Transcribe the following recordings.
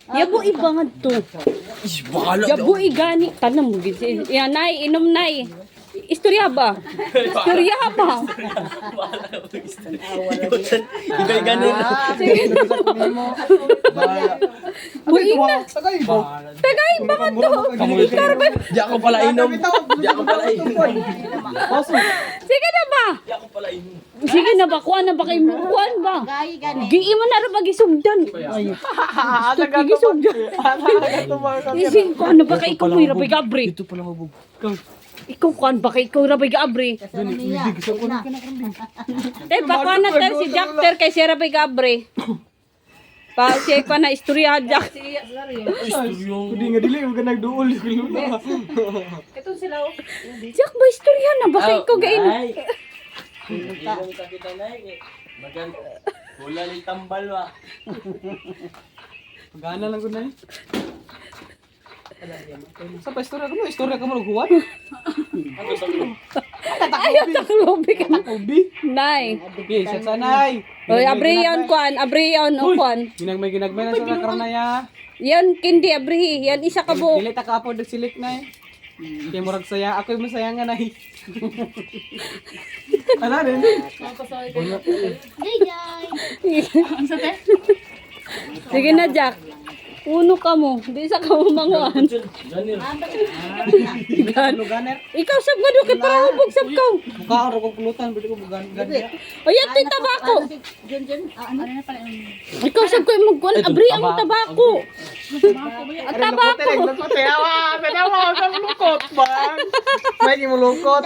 Yabo ibangad to. Yabo igani. Tanam mo gid. Yan, nay, inom nay. Istorya ba? Istorya ba? Ikay ganun. Sige na. Buing na. Tagay ba ka to? Karbe. Di ako pala inom. Di ako pala inom. Sige na ba? Di ako pala inom. Sige na ba? Kuha na ba kayo? Kuha ba? Gii mo na rin magisugdan. Magisugdan. Ising, kuha na ba kayo? Ikaw mo yung rabay gabri. Ito pala hubog. Ikaw kuha ba kayo? Ikaw rabay gabri. Eh, baka na tayo si Jackter kay si rabay gabri. Pa siya pa na istorya Jack. Hindi nga dili, huwag ka nagduol. Jack ba istorya na ba kayo? Ikaw gain. Inom ka kita na eh. Maganda. Wala ni tambal ba? Pagana lang ko na eh. Sa pa istorya ka mo? Istorya ka mo naghuwan? Ayaw taklobi ka na. Ubi? Nay. Okay, sa sanay. Oy, abriyon kuan, abriyon o kuan. Ginagmay na sa kakarnaya. Yan kindi abrihi, yan isa ka buok. Dili ta ka po silik na eh. Kaya murag saya, ako yung masaya nga na eh. Ano rin? Sige na Jack. Uno ka mo, di sa ka manguan. Luganer. Ikaw sab ka do kay para hubog sab ka. Mukha ako kung pulutan, bili ko bugan. O yan to'y tabako. Ikaw sab ko yung magkuan, abri ang tabako. Ang tabako. Pinawa ka mulukot ba? May mulukot.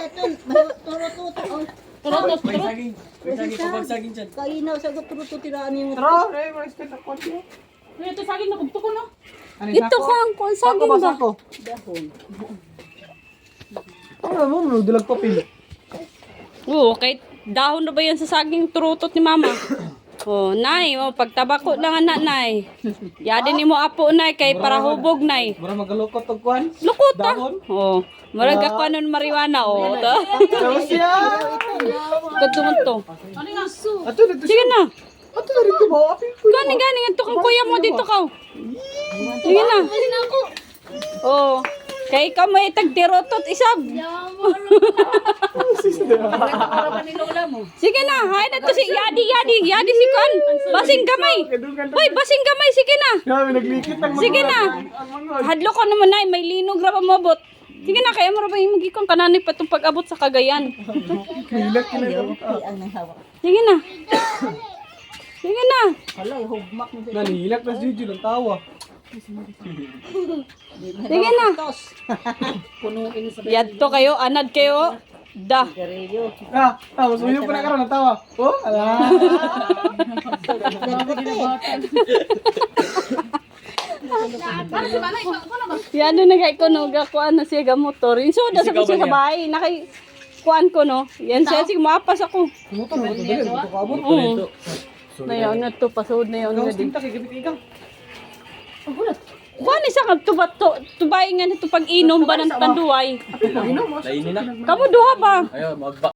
May saging. May saging. Kapag saging dyan. Kainaw sa guturo tiraan yung Tro, eh, may spend ako niyo. Ito saging na ko no. Ano Ito ka ang kuan saging ba? Sako. Ano mo, dilag papel. Oo, kahit dahon na ba yan sa saging turutot ni mama? Oh, nay, oh, pagtabako lang anak nay. Yadin ni mo apo nay kay para hubog nay. Mura magalukot og kwan. Lukot ta. Dahon. Oh, marag ako nun marijuana oh. Tapos siya. Kadtong to. Ato dito. Sige na. Ato na dito ba? Apil ko. Gani gani ito kang kuya mo dito ka. Sige na. Oh. Kay ka may tagtirotot isab. Sige na, hay na to si Yadi si Kon. Basing gamay. Hoy, basing gamay sige na. Grabe naglikit ang mga. Sige na. Hadlo ko naman ay may linog ra pa mabot. Sige na, kaya mo ra ba imugikon kanani pa tong pag-abot sa Cagayan. Hilak ang nanghawa. Sige na. Sige na. Hala, hugmak mo. Nanilak na Juju ng tawa. Sige na. Yadto kayo, anad kayo. Da. Gareyo. Tapos uyo pa na karon ng tawa. Oh, ala. Yan na kay ko no, gakuan na siya gamotor. Inso da sa ko siya sa bahay, nakay kuan ko no. Yan siya sige mapas ako. Muto mo to dili, dito ka abot. Oo. Na na to pasod na yon Ikaw nga din. tinta kay gabit ikaw. Kuan isa ka tubay nga nito pag inom ba ng tanduay. Lainin na. Kamu duha ba? Ayaw, magba.